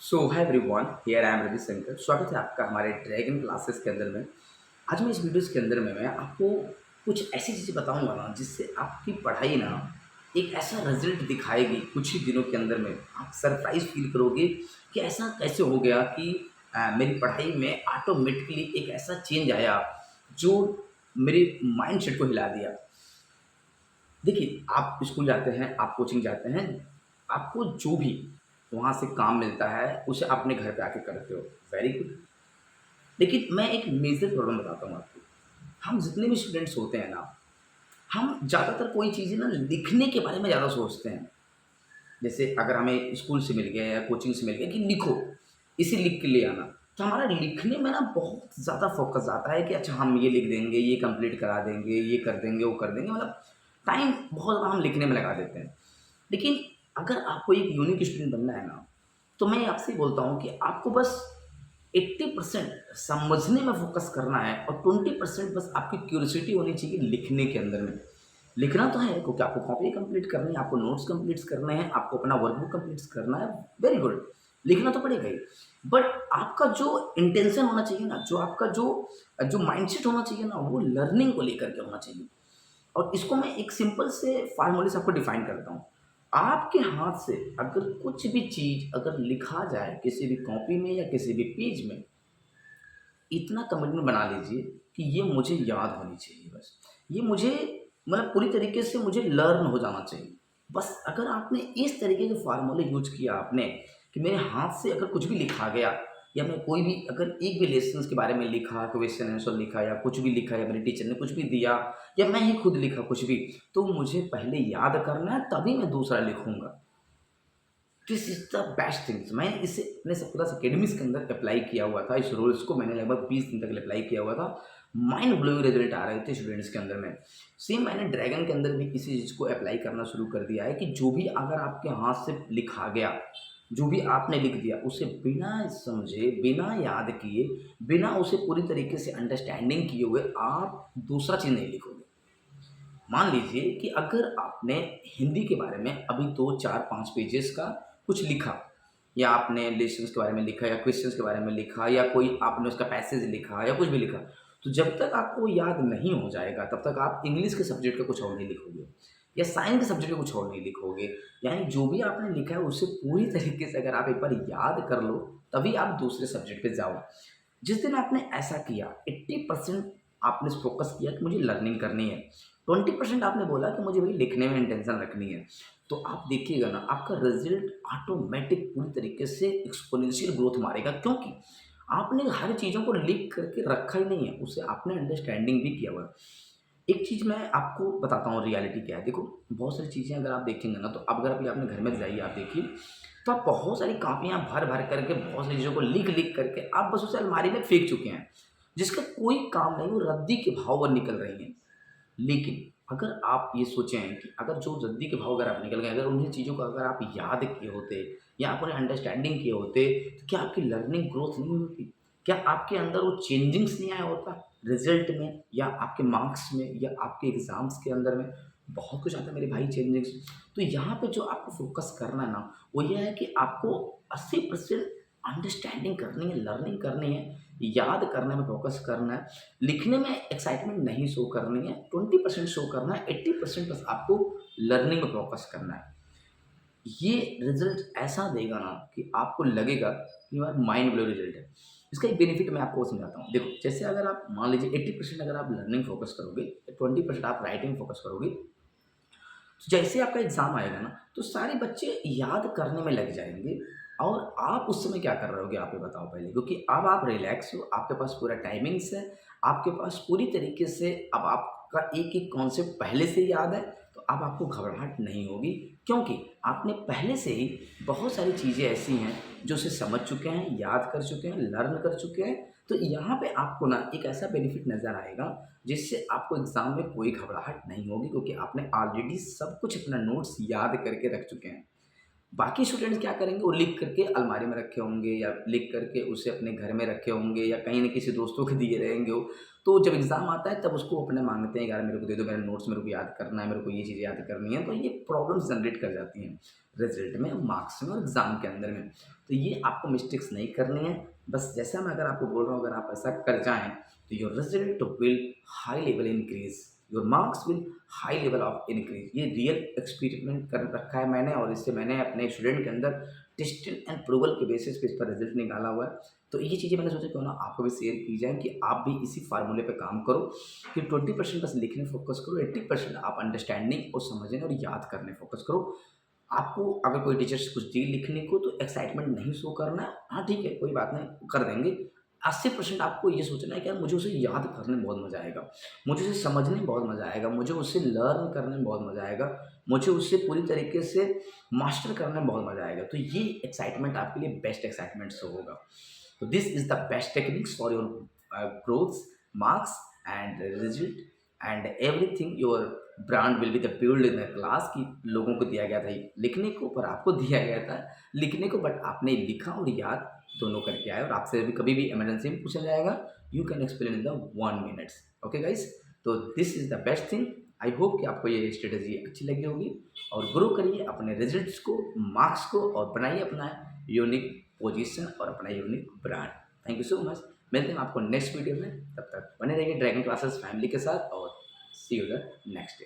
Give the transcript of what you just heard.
So hi everyone, here I am Ravi Shankar. स्वागत है आपका हमारे ड्रैगन क्लासेस के अंदर में। आज मैं इस वीडियोस के अंदर में मैं आपको कुछ ऐसी चीज़ें बताऊंगा ना, जिससे आपकी पढ़ाई ना एक ऐसा रिजल्ट दिखाएगी कुछ ही दिनों के अंदर में। आप सरप्राइज फील करोगे कि ऐसा कैसे हो गया कि मेरी पढ़ाई में ऑटोमेटिकली एक ऐसा चेंज आया जो मेरे माइंड सेट को हिला दिया। देखिए, आप स्कूल जाते हैं, आप कोचिंग जाते हैं, आपको जो भी वहाँ से काम मिलता है, उसे अपने घर पे आके करते हो, वेरी गुड। लेकिन मैं एक मेजर प्रॉब्लम बताता हूँ आपको। हम जितने भी स्टूडेंट्स होते हैं ना, हम ज़्यादातर कोई चीज़ें ना लिखने के बारे में ज़्यादा सोचते हैं। जैसे अगर हमें स्कूल से मिल गया या कोचिंग से मिल गया कि लिखो, इसे लिख के ले आना, तो हमारा लिखने में ना बहुत ज़्यादा फ़ोकस आता है कि अच्छा हम ये लिख देंगे, ये कंप्लीट करा देंगे, ये कर देंगे, वो कर देंगे, मतलब टाइम बहुत ज़्यादा हम लिखने में लगा देते हैं। लेकिन अगर आपको एक यूनिक स्टूडेंट बनना है ना, तो मैं आपसे बोलता हूँ कि आपको बस 80% समझने में फ़ोकस करना है और 20% बस आपकी क्यूरियोसिटी होनी चाहिए लिखने के अंदर में। लिखना तो है क्योंकि आपको कॉपी कंप्लीट करनी है, आपको नोट्स कंप्लीट करने हैं, आपको अपना वर्कबुक कंप्लीट करना है, वेरी गुड। लिखना तो पड़ेगा ही। बट आपका जो इंटेंशन होना चाहिए ना, जो आपका जो जो माइंडसेट होना चाहिए ना, वो लर्निंग को लेकर के होना चाहिए। और इसको मैं एक सिंपल से फार्मूले से आपको डिफाइन करता हूँ। आपके हाथ से अगर कुछ भी चीज़ अगर लिखा जाए किसी भी कॉपी में या किसी भी पेज में, इतना कमिटमेंट बना लीजिए कि ये मुझे याद होनी चाहिए बस। ये मुझे मतलब पूरी तरीके से मुझे लर्न हो जाना चाहिए। बस अगर आपने इस तरीके के फ़ॉर्मूले यूज़ किया आपने कि मेरे हाथ से अगर कुछ भी लिखा गया या मैं कोई भी अगर एक भी लेसन्स के बारे में लिखा, क्वेश्चन आंसर लिखा या कुछ भी लिखा या मेरे टीचर ने कुछ भी दिया या मैं ही खुद लिखा कुछ भी, तो मुझे पहले याद करना है तभी मैं दूसरा लिखूँगा। This is the best things. मैं इसे अपने प्लस अकेडमीज़ के अंदर अप्लाई किया हुआ था। इस रूल्स को मैंने लगभग 20 दिन तक अप्लाई किया हुआ था। माइंड ब्लोइंग रिज़ल्ट आ रहे थे स्टूडेंट्स के अंदर में। सेम मैंने ड्रैगन के अंदर भी इसी चीज़ को अप्लाई करना शुरू कर दिया है कि जो भी अगर आपके हाथ से लिखा गया, जो भी आपने लिख दिया, उसे बिना समझे, बिना याद किए, बिना उसे पूरी तरीके से अंडरस्टैंडिंग किए हुए आप दूसरा चीज़ नहीं लिखोगे। मान लीजिए कि अगर आपने हिंदी के बारे में अभी 2, 4, 5 पेजेज़ का कुछ लिखा या आपने लेसन्स के बारे में लिखा या क्वेश्चन्स के बारे में लिखा या कोई आपने उसका पैसेज लिखा या कुछ भी लिखा, तो जब तक आपको याद नहीं हो जाएगा, तब तक आप इंग्लिश के सब्जेक्ट का कुछ और नहीं लिखोगे या साइंस के सब्जेक्ट का कुछ और नहीं लिखोगे। यानी जो भी आपने लिखा है, उसे पूरी तरीके से अगर आप एक बार याद कर लो, तभी आप दूसरे सब्जेक्ट पे जाओ। जिस दिन आपने ऐसा किया, 80% आपने फ़ोकस किया कि मुझे लर्निंग करनी है, 20% आपने बोला कि मुझे भई लिखने में इंटेंशन रखनी है, तो आप देखिएगा ना आपका रिज़ल्ट ऑटोमैटिक पूरी तरीके से एक्स्पोनेंशियल ग्रोथ मारेगा, क्योंकि आपने हर चीज़ों को लिख करके रखा ही नहीं है, उसे आपने अंडरस्टैंडिंग भी किया हुआ है। एक चीज़ मैं आपको बताता हूँ रियलिटी क्या है। देखो, बहुत सारी चीज़ें अगर आप देखेंगे ना, तो अब अगर अभी अपने घर में जाइए आप देखिए, तो आप बहुत सारी कॉपियाँ भर-भर करके बहुत सारी चीज़ों को लिख-लिख करके आप बस उसे अलमारी में फेंक चुके हैं, जिसका कोई काम नहीं, वो रद्दी के भाव पर निकल रही हैं। लेकिन अगर आप ये सोचें कि अगर जो रद्दी के भाव अगर आप निकल गए, अगर उन्हीं चीज़ों को अगर आप याद किए होते या आप उन्हें अंडरस्टैंडिंग किए होते, तो क्या आपकी लर्निंग ग्रोथ नहीं होती? क्या आपके अंदर वो चेंजिंग्स नहीं आया होता रिज़ल्ट में या आपके मार्क्स में या आपके एग्ज़ाम्स के अंदर में? बहुत कुछ आता है मेरे भाई चेंजिंग्स। तो यहाँ पे जो आपको फ़ोकस करना है ना, वो ये है कि आपको 80% अंडरस्टैंडिंग करनी है, लर्निंग करनी है, याद करने में फ़ोकस करना है। लिखने में एक्साइटमेंट नहीं शो करनी है, 20% शो करना है, 80% बस आपको लर्निंग में फ़ोकस करना है। ये रिज़ल्ट ऐसा देगा ना कि आपको लगेगा कि यार माइंड ब्लोइंग रिज़ल्ट है। इसका एक बेनिफिट मैं आपको समझाता हूँ। देखो, जैसे अगर आप मान लीजिए 80% अगर आप लर्निंग फ़ोकस करोगे, 20% आप राइटिंग फ़ोकस करोगे, तो जैसे आपका एग्ज़ाम आएगा ना, तो सारे बच्चे याद करने में लग जाएँगे और आप उस समय क्या कर रहे होगे, आप ये बताओ पहले? क्योंकि अब आप रिलैक्स हो, आपके पास पूरा टाइमिंग्स है, आपके पास पूरी तरीके से अब आपका एक-एक कॉन्सेप्ट पहले से ही याद है, तो अब आपको घबराहट नहीं होगी, क्योंकि आपने पहले से ही बहुत सारी चीज़ें ऐसी हैं, जो उसे समझ चुके हैं, याद कर चुके हैं, लर्न कर चुके हैं। तो यहाँ पे आपको ना एक ऐसा बेनिफिट नज़र आएगा, जिससे आपको एग्ज़ाम में कोई घबराहट नहीं होगी, क्योंकि आपने ऑलरेडी सब कुछ अपना नोट्स याद करके रख चुके हैं। बाकी स्टूडेंट्स क्या करेंगे, वो लिख करके अलमारी में रखे होंगे या लिख करके उसे अपने घर में रखे होंगे या कहीं न किसी दोस्तों को दिए रहेंगे वो। तो जब एग्ज़ाम आता है तब उसको अपने माँगते हैं, यार मेरे को दे दो, मेरे नोट्स मेरे को याद करना है, मेरे को ये चीज़ें याद करनी है। तो ये प्रॉब्लम्स जनरेट कर जाती हैं रिज़ल्ट में, मार्क्स में और एग्ज़ाम के अंदर में। तो ये आपको मिस्टेक्स नहीं करनी है। बस जैसा मैं अगर आपको बोल रहा हूँ, अगर आप ऐसा कर जाएँ तो your result will high level increase, your marks will high level of increase. ये रियल एक्सपेरिमेंट कर रखा है मैंने और इससे मैंने अपने स्टूडेंट के अंदर टेस्टेड एंड अप्रूवल के बेसिस पे इसका रिज़ल्ट निकाला हुआ है। तो ये चीज़ें मैंने सोचा क्यों ना आपको भी शेयर की जाए कि आप भी इसी फ़ॉर्मूले पे काम करो कि 20% बस लिखने फ़ोकस करो, 80% आप अंडरस्टैंडिंग और समझने और याद करने फ़ोकस करो। आपको अगर कोई टीचर्स कुछ दी लिखने को तो एक्साइटमेंट नहीं शो करना है। हाँ, ठीक है, कोई बात नहीं, कर देंगे। 80% आपको ये सोचना है कि यार मुझे उसे याद करने में बहुत मज़ा आएगा, मुझे उसे समझने में बहुत मज़ा आएगा, मुझे उसे लर्न करने में बहुत मज़ा आएगा, मुझे उसे पूरी तरीके से मास्टर करने में बहुत मज़ा आएगा। तो ये एक्साइटमेंट आपके लिए बेस्ट एक्साइटमेंट शो होगा। So this is the best techniques for your growth, marks and result and everything. Your brand will be the build in the class कि लोगों को दिया गया था लिखने को पर आपको दिया गया था लिखने को, बट आपने लिखा और याद दोनों करके आए और आपसे भी कभी भी इमरजेंसी में पूछा जाएगा, you can explain in the 1 minutes. Okay guys, तो this is the best thing. I hope कि आपको ये स्ट्रेटजी अच्छी लगी होगी और ग्रो करिए अपने रिजल्ट्स को, मार्क्स को और बनाइए अपना यूनिक पोजीशन और अपना unique brand. Thank you so much. मिलते हैं आपको नेक्स्ट वीडियो में, तब तक बने रहिए ड्रैगन क्लासेस फैमिली के साथ और सी यू द नेक्स्ट डे।